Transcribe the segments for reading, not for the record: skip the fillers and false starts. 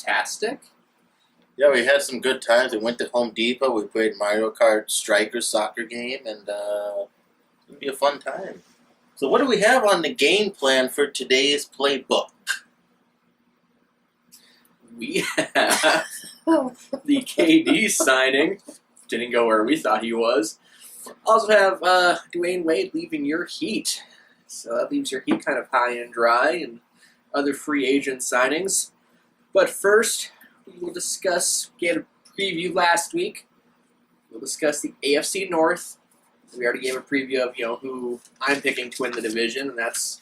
fantastic. Yeah, we had some good times. We went to Home Depot. We played Mario Kart Strikers soccer game, and it'll be a fun time. So what do we have on the game plan for today's playbook? We have the KD signing. Didn't go where we thought he was. Also have Dwayne Wade leaving your Heat. So that leaves your Heat kind of high and dry, and other free agent signings. But first, we will discuss, we had a preview last week. We'll discuss the AFC North. We already gave a preview of, who I'm picking to win the division, and that's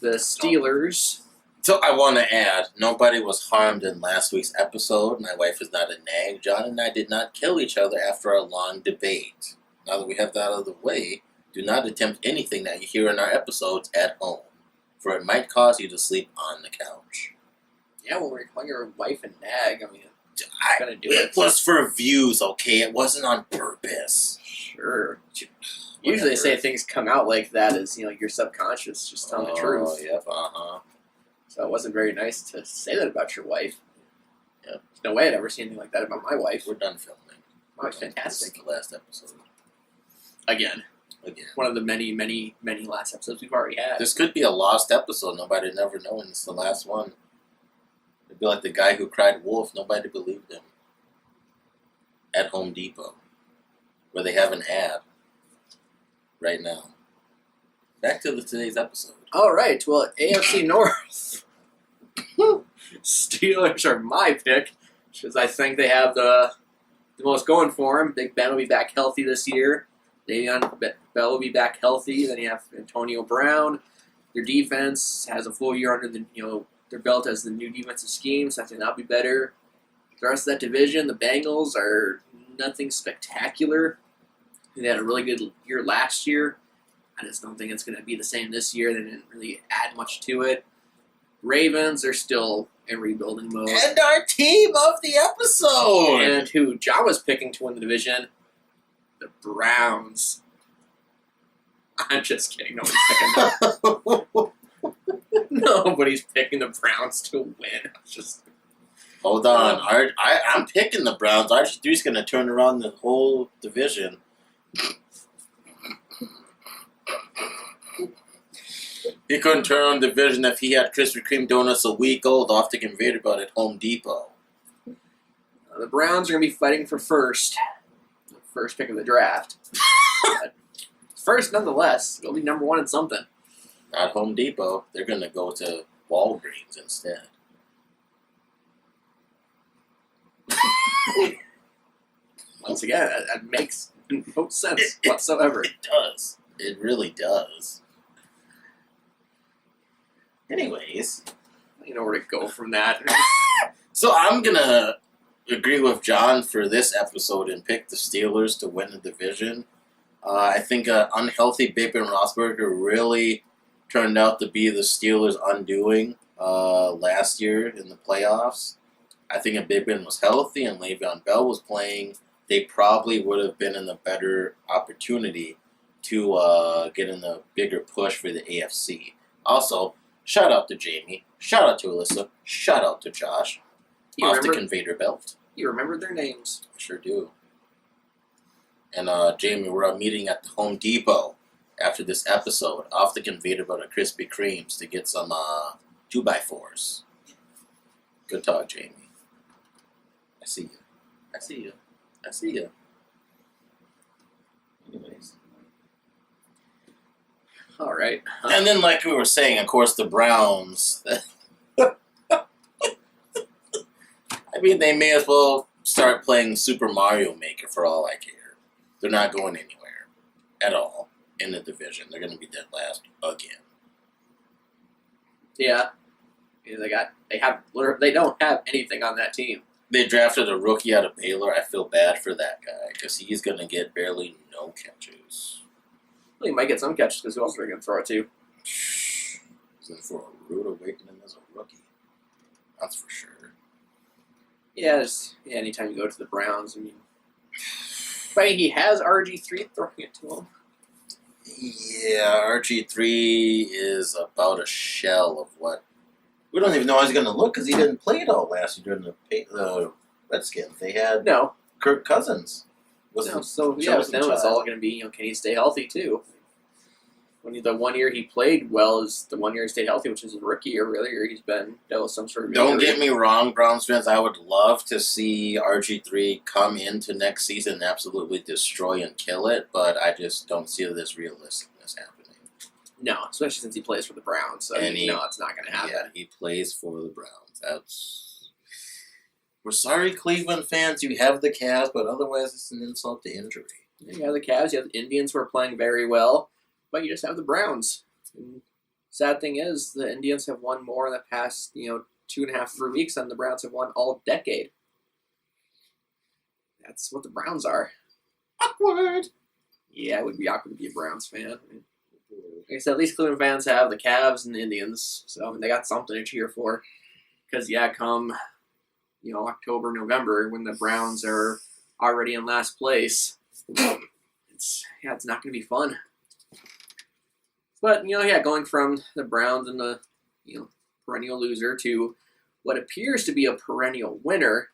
the Steelers. So I want to add, nobody was harmed in last week's episode. My wife is not a nag. John and I did not kill each other after a long debate. Now that we have that out of the way, do not attempt anything that you hear in our episodes at home, for it might cause you to sleep on the couch. Yeah, when we're calling your wife a nag, I mean, gonna do it was for views, okay? It wasn't on purpose. Sure. Usually they say things come out like that as, your subconscious just telling the truth. Oh, yep, So it wasn't very nice to say that about your wife. Yeah. There's no way I'd ever see anything like that about my wife. We're done filming. Oh, it's fantastic. This is the last episode. Again. One of the many, many, many last episodes we've already had. This could be a lost episode. Nobody never knowing it's the last one. It'd be like the guy who cried wolf. Nobody believed him. At Home Depot, where they have an ad right now. Back to today's episode. All right. Well, AFC North. Steelers are my pick, because I think they have the most going for them. Big Ben will be back healthy this year. Le'Veon Bell will be back healthy. Then you have Antonio Brown. Their defense has a full year under their belt as the new defensive scheme, so I think that'll be better. The rest of that division, the Bengals are nothing spectacular. They had a really good year last year. I just don't think it's going to be the same this year. They didn't really add much to it. Ravens are still in rebuilding mode. And our team of the episode! And who John was picking to win the division, the Browns. I'm just kidding. Nobody's picking them. Nobody's picking the Browns to win. Hold on. I'm picking the Browns. RG3's going to turn around the whole division. He couldn't turn on the division if he had Krispy Kreme donuts a week old off the conveyor belt at Home Depot. The Browns are going to be fighting for first pick of the draft. First, nonetheless, they'll be number one in something. Not Home Depot. They're going to go to Walgreens instead. Once again, that makes no sense whatsoever. It does. It really does. Anyways. You know where to go from that. So I'm going to agree with John for this episode and pick the Steelers to win the division. I think an unhealthy Big Ben Roethlisberger really turned out to be the Steelers' undoing last year in the playoffs. I think if Big Ben was healthy and Le'Veon Bell was playing, they probably would have been in a better opportunity to get in a bigger push for the AFC. Also, shout out to Jamie, shout out to Alyssa, shout out to Josh. Off the conveyor belt. You remembered their names. I sure do. And Jamie, we're meeting at the Home Depot after this episode, off the conveyor belt of Krispy Kremes to get some 2x4s. Good talk, Jamie. I see you. I see you. I see you. Anyways. All right. And then, like we were saying, of course, the Browns. I mean, they may as well start playing Super Mario Maker for all I care. They're not going anywhere at all in the division. They're going to be dead last again. Yeah. They don't have anything on that team. They drafted a rookie out of Baylor. I feel bad for that guy because he's going to get barely no catches. Well, he might get some catches because who else are they going to throw it to? He's in for a rude awakening as a rookie. That's for sure. Yeah, anytime you go to the Browns, but he has RG3 throwing it to him. Yeah, RG3 is about a shell of what We don't even know how he's going to look because he didn't play it all last year during the Redskins. They had No. Kirk Cousins. With them it's all going to be, can he stay healthy too? When the 1 year he played well is the 1 year he stayed healthy, which is his rookie year. Really, he's been dealt with some sort of. Don't get me wrong, Browns fans. I would love to see RG3 come into next season and absolutely destroy and kill it, but I just don't see this realisticness happening. No, especially since he plays for the Browns, so it's not going to happen. Yeah, he plays for the Browns. We're sorry, Cleveland fans. You have the Cavs, but otherwise, it's an insult to injury. You have the Cavs. You have the Indians who are playing very well. But you just have the Browns. And sad thing is, the Indians have won more in the past, 2.5, 3 weeks than the Browns have won all decade. That's what the Browns are. Awkward. Yeah, it would be awkward to be a Browns fan. Like I said, at least Cleveland fans have the Cavs and the Indians, so they got something to cheer for. Because come, October, November, when the Browns are already in last place, it's not going to be fun. But, going from the Browns and the, perennial loser to what appears to be a perennial winner,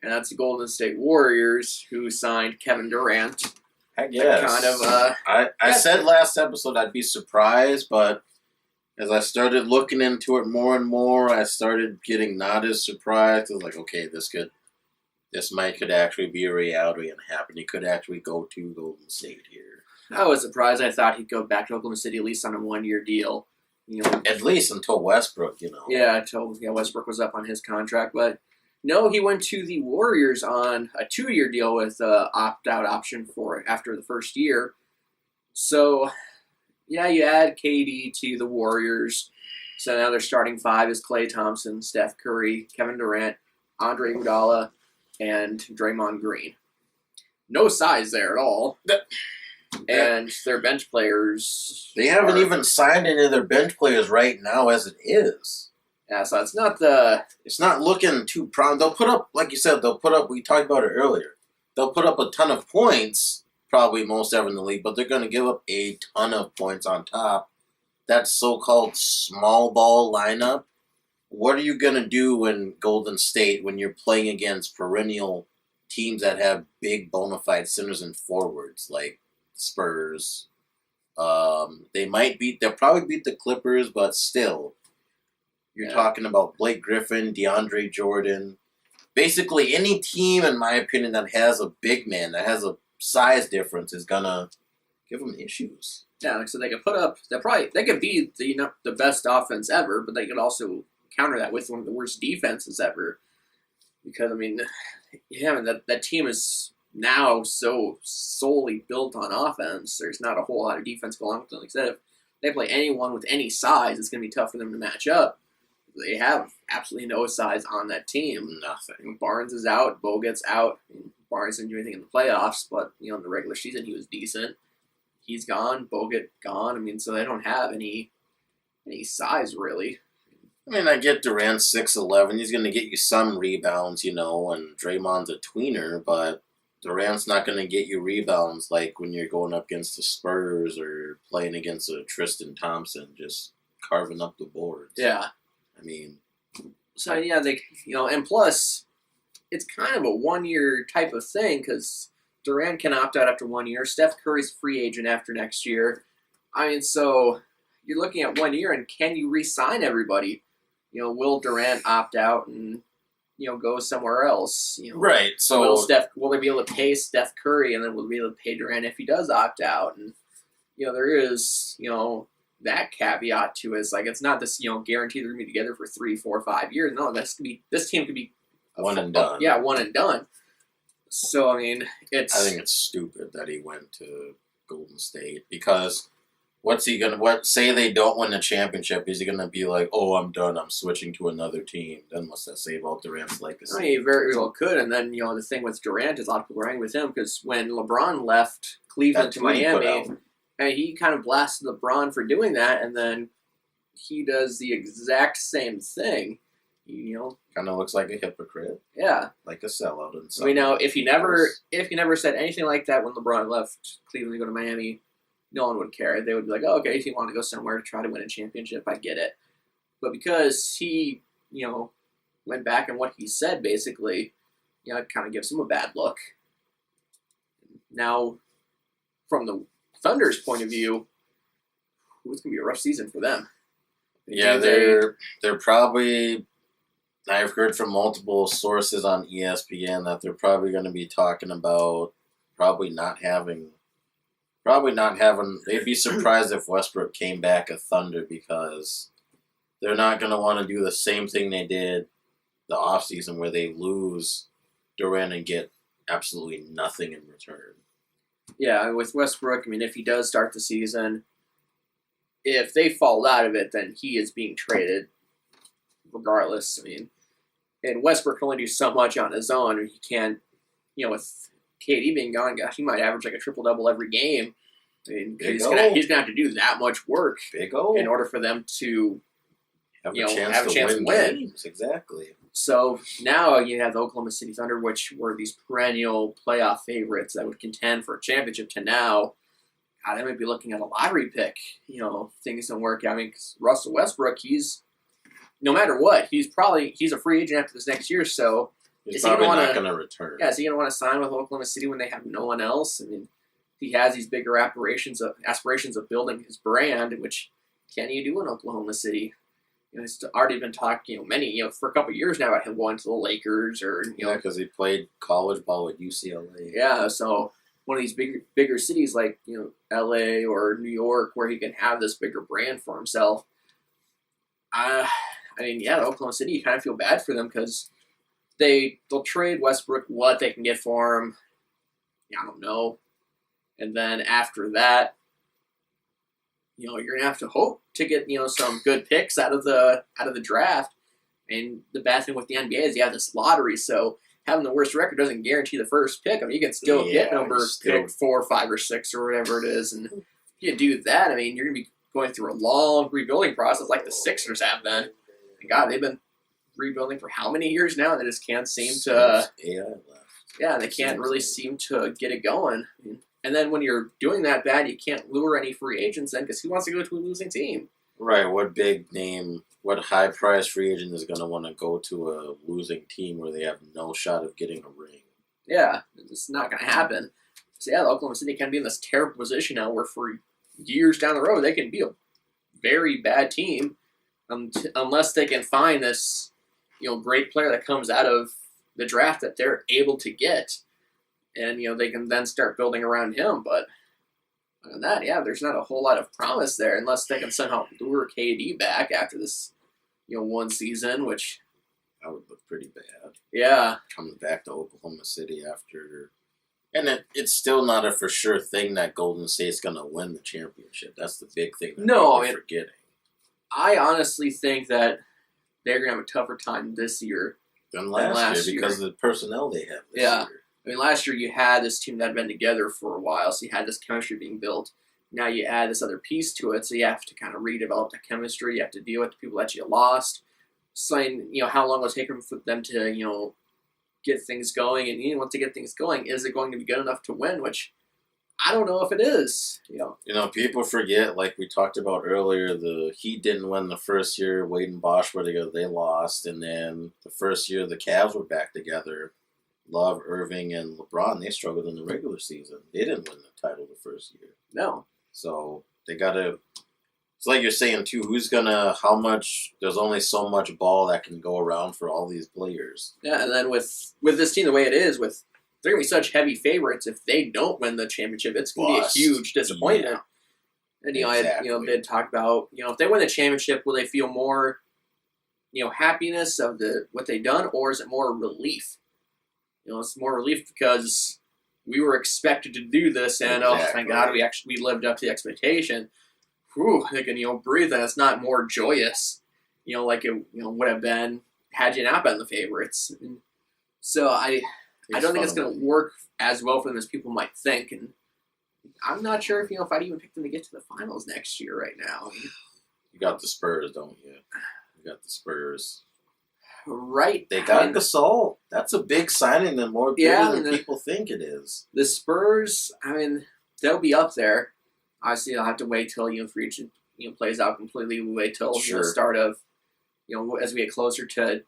and that's the Golden State Warriors, who signed Kevin Durant. I guess. I said last episode I'd be surprised, but as I started looking into it more and more, I started getting not as surprised. I was like, okay, this could actually be a reality and happen. He could actually go to Golden State here. I was surprised. I thought he'd go back to Oklahoma City at least on a 1 year deal. At least until Westbrook, Yeah, until Westbrook was up on his contract. But no, he went to the Warriors on a 2 year deal with an opt-out option for after the first year. So, you add KD to the Warriors. So now their starting five is Klay Thompson, Steph Curry, Kevin Durant, Andre Iguodala, and Draymond Green. No size there at all. And their bench players... They haven't even signed any of their bench players right now as it is. Yeah, so it's not the... It's not looking too prime. They'll put up, like you said, we talked about it earlier. They'll put up a ton of points, probably most ever in the league, but they're going to give up a ton of points on top. That so-called small ball lineup, what are you going to do in Golden State when you're playing against perennial teams that have big bona fide centers and forwards, like Spurs? They'll probably beat the Clippers, but still, you're talking about Blake Griffin, DeAndre Jordan. Basically, any team, in my opinion, that has a big man, that has a size difference, is gonna give them issues. Yeah, so they could put up. They could be the best offense ever, but they could also counter that with one of the worst defenses ever. Because that team is now so solely built on offense. There's not a whole lot of defense going on with them. Like I said, if they play anyone with any size, it's going to be tough for them to match up. They have absolutely no size on that team. Nothing. Barnes is out. Bogut's out. Barnes didn't do anything in the playoffs, but in the regular season he was decent. He's gone. Bogut gone. So they don't have any size really. I get Durant 6'11". He's going to get you some rebounds, and Draymond's a tweener, but Durant's not going to get you rebounds like when you're going up against the Spurs or playing against a Tristan Thompson, just carving up the boards. Yeah. So they, and plus, it's kind of a 1 year type of thing because Durant can opt out after 1 year. Steph Curry's a free agent after next year. So you're looking at 1 year, and can you re-sign everybody? Will Durant opt out and go somewhere else? Right. So will they be able to pay Steph Curry, and then will they be able to pay Durant if he does opt out? And there is that caveat to it. It's like it's not this guarantee they're gonna be together for 3, 4, 5 years. No, this team could be one and done. Yeah, one and done. So I think it's stupid that he went to Golden State because. What's he gonna? Say they don't win the championship? Is he gonna be like, "Oh, I'm done. I'm switching to another team"? Then what's that say about Durant's legacy? He very well could. And then the thing with Durant is a lot of people are angry with him because when LeBron left Cleveland to Miami, and he kind of blasted LeBron for doing that, and then he does the exact same thing. Kind of looks like a hypocrite. Yeah, like a sellout. And if he never said anything like that when LeBron left Cleveland to go to Miami. No one would care. They would be like, oh, okay, if you want to go somewhere to try to win a championship, I get it. But because he, went back on what he said, basically, it kind of gives him a bad look. Now, from the Thunder's point of view, it's going to be a rough season for them. Yeah, they're probably. I've heard from multiple sources on ESPN that they're probably going to be talking about probably not having. They'd be surprised if Westbrook came back a Thunder because they're not going to want to do the same thing they did the offseason where they lose Durant and get absolutely nothing in return. Yeah, with Westbrook, if he does start the season, if they fall out of it, then he is being traded regardless. And Westbrook can only do so much on his own. He can't, with KD being gone, gosh, he might average like a triple-double every game. He's going to have to do that much work in order for them to have a chance to win. Games. Exactly. So now you have the Oklahoma City Thunder, which were these perennial playoff favorites that would contend for a championship, to now, God, they might be looking at a lottery pick. Things don't work out. Because Russell Westbrook, no matter what, he's a free agent after this next year. So he's probably not going to return. Yeah, is he going to want to sign with Oklahoma City when they have no one else? He has these bigger aspirations of building his brand, which can you do in Oklahoma City? It's already been talked, for a couple of years now about him going to the Lakers or, because he played college ball at UCLA. Yeah, so one of these bigger cities like, LA or New York where he can have this bigger brand for himself. Oklahoma City, you kind of feel bad for them because they'll trade Westbrook what they can get for him. I don't know. And then after that, you're gonna have to hope to get some good picks out of the draft. And the bad thing with the NBA is you have this lottery, so having the worst record doesn't guarantee the first pick. You can still get pick 4, 5, or 6 or whatever it is, and if you do that, you're gonna be going through a long rebuilding process like the Sixers have been. And God, they've been rebuilding for how many years now? And they just can't seem to. Yeah, they can't really seem to get it going. And then when you're doing that bad, you can't lure any free agents in because who wants to go to a losing team? Right. What big name, what high-priced free agent is going to want to go to a losing team where they have no shot of getting a ring? Yeah, it's not going to happen. So yeah, Oklahoma City can be in this terrible position now where for years down the road they can be a very bad team unless they can find this great player that comes out of the draft that they're able to get. And, they can then start building around him. But other than that, there's not a whole lot of promise there unless they can somehow lure KD back after this, one season, which... That would look pretty bad. Yeah. Coming back to Oklahoma City after... And it's still not a for sure thing that Golden State's going to win the championship. That's the big thing that people are forgetting. I honestly think that they're going to have a tougher time this year than last year because of the personnel they have this year. Last year you had this team that had been together for a while, so you had this chemistry being built. Now you add this other piece to it, so you have to kind of redevelop the chemistry. You have to deal with the people that you lost. Saying, how long will it take for them to, get things going? And once they get things going, is it going to be good enough to win? Which I don't know if it is. People forget, like we talked about earlier, the Heat didn't win the first year. Wade and Bosch were together; they lost, and then the first year the Cavs were back together. Love, Irving, and LeBron, they struggled in the regular season. They didn't win the title the first year. No. So they got to... It's like you're saying, too, there's only so much ball that can go around for all these players. Yeah, and then with this team the way it is, they're going to be such heavy favorites. If they don't win the championship, it's going to be a huge disappointment. Yeah. And, exactly. They'd talk about, if they win the championship, will they feel more, happiness of what they've done, or is it more relief? It's more relief because we were expected to do this, and thank God we lived up to the expectation. Whew, they can breathe, and it's not more joyous, like it would have been had you not been the favorites. And so I don't think it's going to work as well for them as people might think, and I'm not sure if I'd even pick them to get to the finals next year right now. You got the Spurs, don't you? You got the Spurs. Right. They got Gasol. That's a big signing than more than people think it is. The Spurs, they'll be up there. Obviously, they'll have to wait till free agent plays out completely. We'll wait till the start of as we get closer to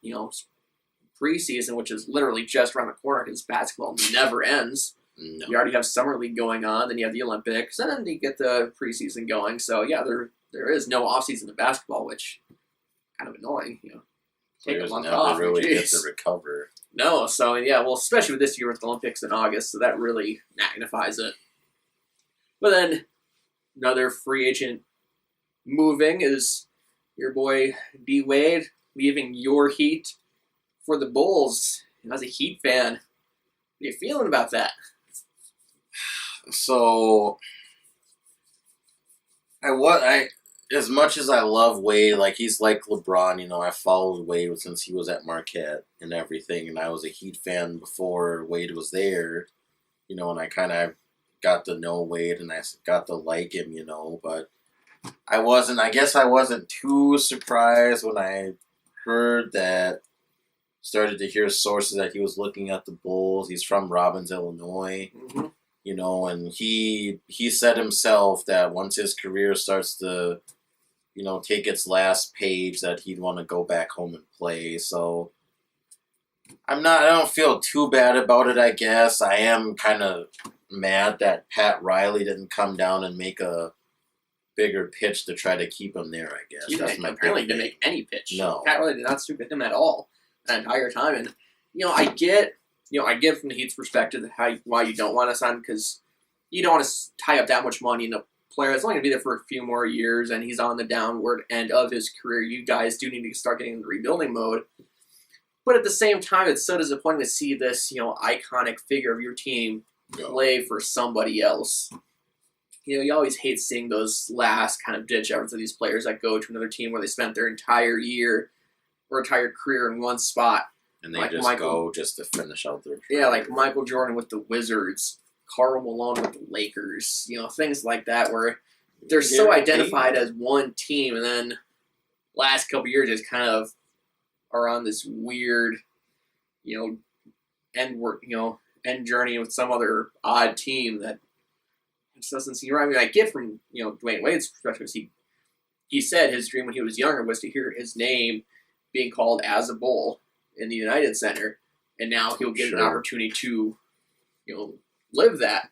preseason, which is literally just around the corner because basketball never ends. No. You already have summer league going on, then you have the Olympics, and then you get the preseason going. So yeah, there is no offseason in basketball, which kind of annoying. Take a Players month never off. really get Jeez. to recover. No, so yeah, well, especially with this year with the Olympics in August, so that really magnifies it. But then another free agent moving is your boy D Wade leaving your Heat for the Bulls. And as a Heat fan, what are you feeling about that? So, as much as I love Wade, like he's like LeBron, I followed Wade since he was at Marquette and everything, and I was a Heat fan before Wade was there, and I kind of got to know Wade and I got to like him, but I guess I wasn't too surprised when I started to hear sources that he was looking at the Bulls. He's from Robbins, Illinois. Mm-hmm. And he said himself that once his career starts to, take its last page, that he'd want to go back home and play. So I don't feel too bad about it, I guess. I am kind of mad that Pat Riley didn't come down and make a bigger pitch to try to keep him there, I guess. That's my apparently didn't make any pitch. No. Pat Riley did not speak with him at all that entire time. And, I get from the Heat's perspective why you don't want to sign him, because you don't want to tie up that much money in a player that's only going to be there for a few more years, and he's on the downward end of his career. You guys do need to start getting in the rebuilding mode. But at the same time, it's so disappointing to see this, iconic figure of your team play for somebody else. You always hate seeing those last kind of ditch efforts of these players that go to another team where they spent their entire year or entire career in one spot. And they go just to finish out their career. Yeah, like Michael Jordan with the Wizards, Karl Malone with the Lakers, things like that where they're so identified as one team, and then last couple years just kind of are on this weird, end journey with some other odd team that just doesn't seem right. I mean, I get from Dwayne Wade's perspective, he said his dream when he was younger was to hear his name being called as a Bull in the United Center, and now he'll get an opportunity to, live that.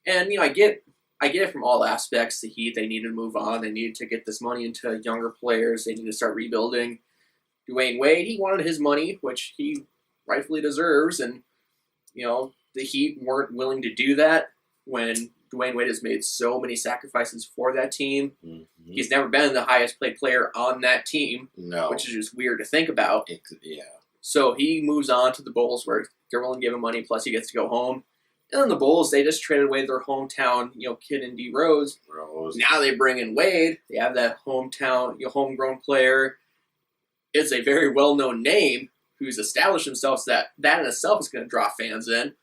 And I get it from all aspects. The Heat, they need to move on. They need to get this money into younger players. They need to start rebuilding. Dwayne Wade, he wanted his money, which he rightfully deserves, and the Heat weren't willing to do that when Dwayne Wade has made so many sacrifices for that team. Mm-hmm. He's never been the highest paid player on that team, which is just weird to think about. Yeah. So he moves on to the Bulls where they're willing to give him money, plus he gets to go home. And then the Bulls, they just traded away their hometown, kid in D Rose. Now they bring in Wade. They have that hometown, homegrown player. It's a very well-known name who's established himself, so that in itself is going to draw fans in.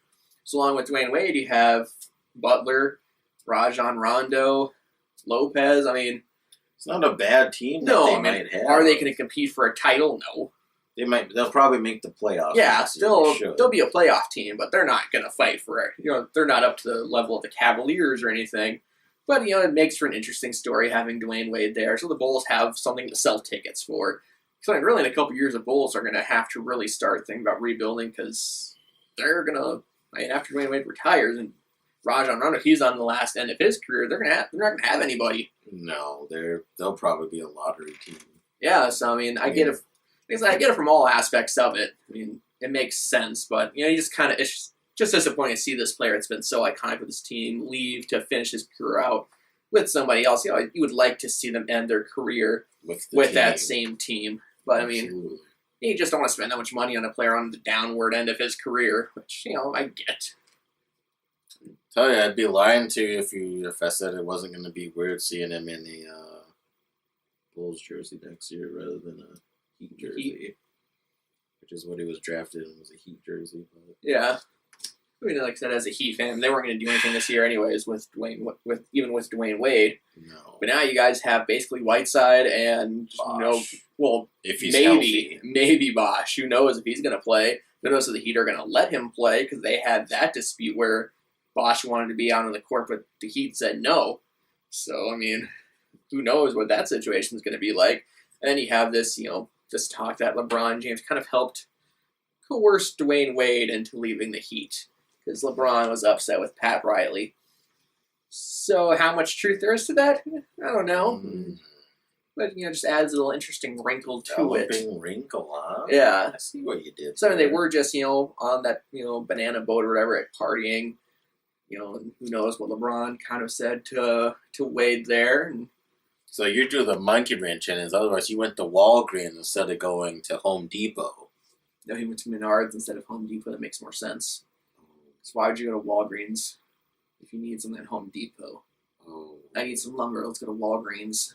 So along with Dwayne Wade, you have Butler, Rajon Rondo, Lopez. I mean, it's not a bad team that they might have. Are they going to compete for a title? No. They'll probably make the playoffs. Yeah, they'll be a playoff team, but they're not going to fight for it. They're not up to the level of the Cavaliers or anything. But, it makes for an interesting story having Dwayne Wade there. So the Bulls have something to sell tickets for. So really in a couple years, the Bulls are going to have to really start thinking about rebuilding, because they're going to, after Dwayne Wade retires and Rajon Rondo, he's on the last end of his career, they're not going to have anybody. No, they'll probably be a lottery team. Yeah, so I get it. I get it from all aspects of it. It makes sense, but you just kind of, it's just disappointing to see this player that's been so iconic with his team leave to finish his career out with somebody else. You would like to see them end their career with that same team, but Absolutely. You just don't want to spend that much money on a player on the downward end of his career, which I get. Tell you, I'd be lying to you if I said it wasn't going to be weird seeing him in a Bulls jersey next year rather than a Heat jersey, which is what he was drafted in, was a Heat jersey. But. Yeah, like I said, as a Heat fan, they weren't going to do anything this year anyways with Dwayne Wade. No. But now you guys have basically Whiteside and Bosh. If he's healthy. maybe Bosh. Who knows if he's going to play? Who knows if the Heat are going to let him play, because they had that dispute where Bosh wanted to be out on the court, but the Heat said no. So who knows what that situation is going to be like? And then you have this this talk that LeBron James kind of helped coerce Dwayne Wade into leaving the Heat because LeBron was upset with Pat Riley. So how much truth there is to that? I don't know. But, just adds a little interesting wrinkle to it. Developing wrinkle, huh? Yeah. I see what you did. So there. they were just, on that, banana boat or whatever at partying. And who knows what LeBron kind of said to Wade there. And so you drew the monkey wrench in, otherwise you went to Walgreens instead of going to Home Depot. no, he went to Menards instead of Home Depot. That makes more sense. So why would you go to Walgreens if you need something at Home Depot? Oh. I need some lumber. Let's go to Walgreens.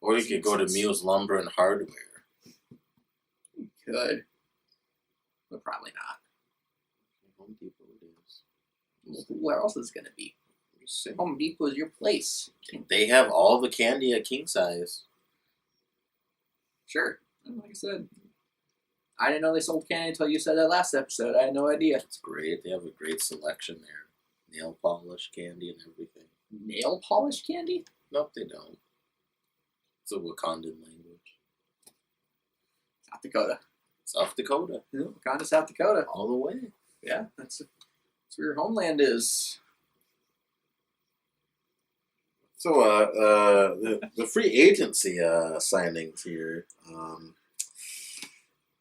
Or you could go to Meals Lumber and Hardware. You could. But probably not. Home Depot it is. Where else is it going to be? Home Depot is your place. They have all the candy at king size. Sure. Like I said, I didn't know they sold candy until you said that last episode. I had no idea. It's great. They have a great selection there. Nail polish candy and everything. Nail polish candy? Nope, they don't. It's a Wakandan language. South Dakota. South Dakota. Yeah, Wakanda, South Dakota. All the way. Yeah, that's where your homeland is. So, the free agency signings here.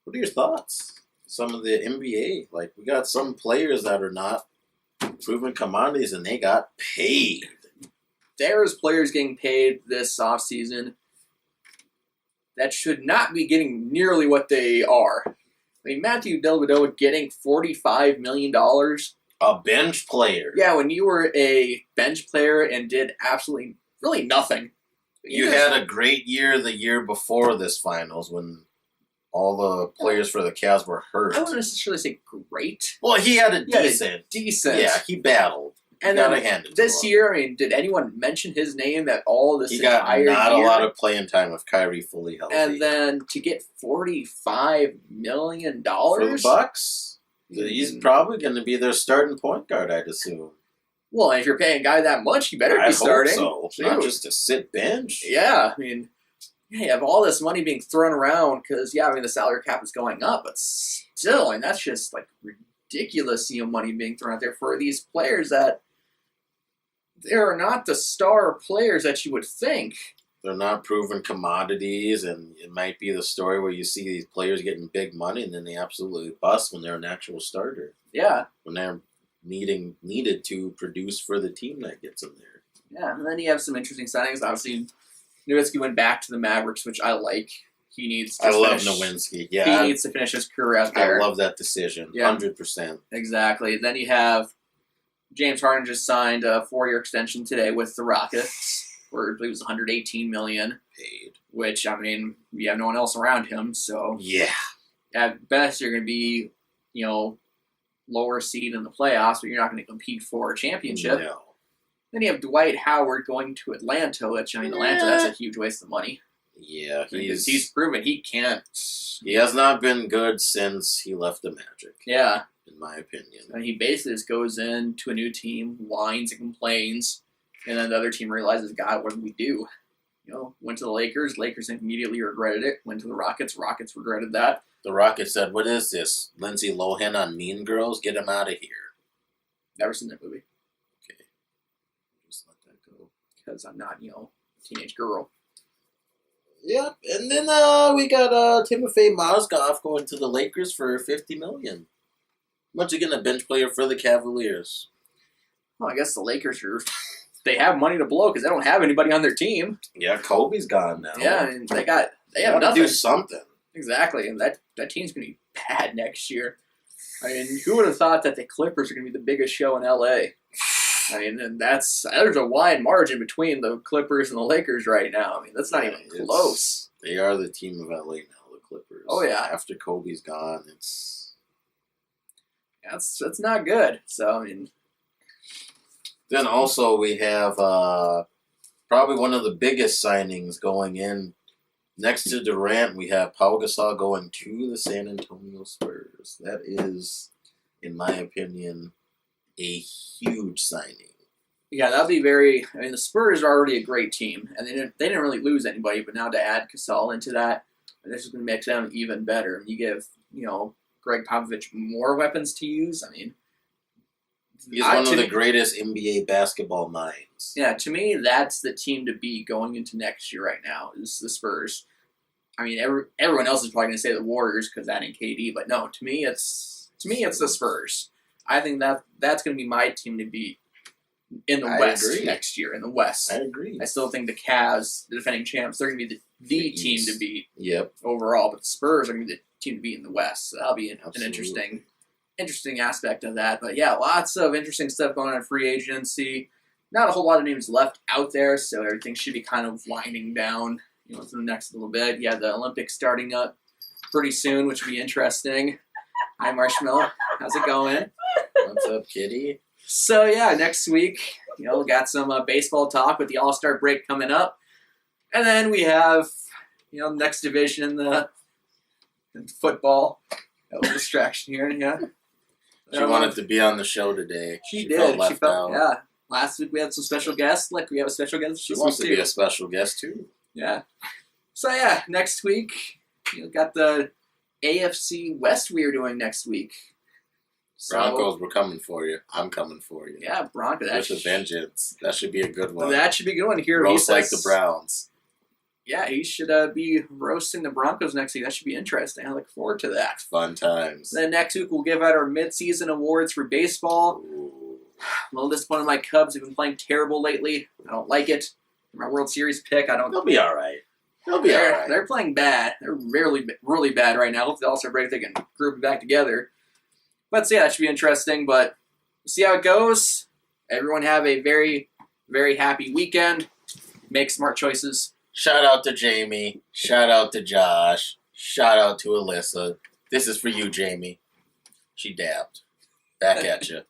What are your thoughts? Some of the NBA, like we got some players that are not proven commodities, and they got paid. There's players getting paid this offseason that should not be getting nearly what they are. I mean, Matthew Dellavedova getting $45 million. A bench player. Yeah, when you were a bench player and did absolutely, really nothing. You had a great year the year before this finals when all the players for the Cavs were hurt. I wouldn't necessarily say great. Well, he had a He had a decent. Decent. Yeah, he battled. And Gotta then hand it to this him. year, I mean, did anyone mention his name at all this He got entire not year? a lot of playing time with Kyrie fully healthy. And then to get $45 million for the Bucks, he's probably going to be their starting point guard, I'd assume. Well, and if you're paying a guy that much, you better I be starting. hope so. Not just to sit bench. Yeah, I mean, you have all this money being thrown around because, the salary cap is going up, but still, and that's just like ridiculous, money being thrown out there for these players that they're not the star players that you would think. They're not proven commodities, and it might be the story where you see these players getting big money and then they absolutely bust when they're an actual starter. Yeah. When they're needed to produce for the team that gets them there. Yeah, and then you have some interesting signings. Obviously, Nowitzki went back to the Mavericks, which I like. He needs to love finish. Nowinski. Yeah, He needs to finish his career out there. I love that decision. Yeah. 100%. Exactly. Then you have James Harden just signed a 4-year extension today with the Rockets, where I believe it was $118 million. Paid. Which, I mean, you have no one else around him, so Yeah. at best you're going to be, lower seed in the playoffs, but you're not going to compete for a championship. No. Then you have Dwight Howard going to Atlanta, which, Atlanta, that's a huge waste of money. Yeah, Because he's proven he can't. he has not been good since he left the Magic. Yeah. In my opinion. And he basically just goes into a new team, whines and complains, and then the other team realizes, God, what did we do? Went to the Lakers. Lakers immediately regretted it. Went to the Rockets. Rockets regretted that. The Rockets said, "What is this? Lindsay Lohan on Mean Girls? Get him out of here." Never seen that movie. Okay. Just let that go. Because I'm not, a teenage girl. Yep, and then we got Timofey Mozgov going to the Lakers for $50 million. Once again, a bench player for the Cavaliers. Well, I guess the Lakers they have money to blow because they don't have anybody on their team. Yeah, Kobe's gone now. Yeah, and they have gotta nothing. do something. Exactly, and that team's going to be bad next year. I mean, who would have thought that the Clippers are going to be the biggest show in LA? I mean, and there's a wide margin between the Clippers and the Lakers right now. I mean, that's not even close. They are the team of LA now, the Clippers. Oh, yeah. After Kobe's gone, it's not good. So, I mean, then also we have probably one of the biggest signings going in. Next to Durant, we have Pau Gasol going to the San Antonio Spurs. That is, in my opinion, a huge signing. yeah, that'll be the Spurs are already a great team, and they didn't really lose anybody, but now to add Gasol into that, And this is going to make them even better. You give, Greg Popovich more weapons to use. I mean, he's one of the greatest NBA basketball minds. Yeah, to me, that's the team to beat going into next year right now, is the Spurs. I mean, everyone else is probably going to say the Warriors because adding KD, but no, to me, it's the Spurs. I think that's going to be my team to beat in the West next year, in the West. I agree. I still think the Cavs, the defending champs, they're going to be the team to beat overall, but the Spurs are going to be the team to beat in the West. So that'll be an interesting aspect of that. But yeah, lots of interesting stuff going on in free agency. Not a whole lot of names left out there, so everything should be kind of winding down, for the next little bit. Yeah, the Olympics starting up pretty soon, which will be interesting. Hi, Marshmallow. How's it going? What's up, kitty? So yeah, next week, we got some baseball talk with the All-Star break coming up. And then we have, next division, the football. A little distraction here, yeah. She wanted to be on the show today. She did. She felt, yeah. Last week we had some special guests. Like we have a special guest. She wants to be a special guest too. Yeah. So yeah, next week got the AFC West we are doing next week. So, Broncos, we're coming for you. I'm coming for you. Yeah, Broncos. With a vengeance. That should be a good one. That should be a good one. Here, roast like the Browns. Yeah, he should be roasting the Broncos next week. That should be interesting. I look forward to that. Fun times. Then next week we'll give out our mid-season awards for baseball. Ooh. I'm a little disappointed in my Cubs. They've been playing terrible lately. I don't like it. My World Series pick, I don't. They'll be all right. They'll be all right. They're playing bad. They're really bad right now. Hopefully, the All-Star break they can group it back together. But so yeah, that should be interesting. But we'll see how it goes. Everyone have a very, very happy weekend. Make smart choices. Shout out to Jamie. Shout out to Josh. Shout out to Alyssa. This is for you, Jamie. She dabbed. Back at you.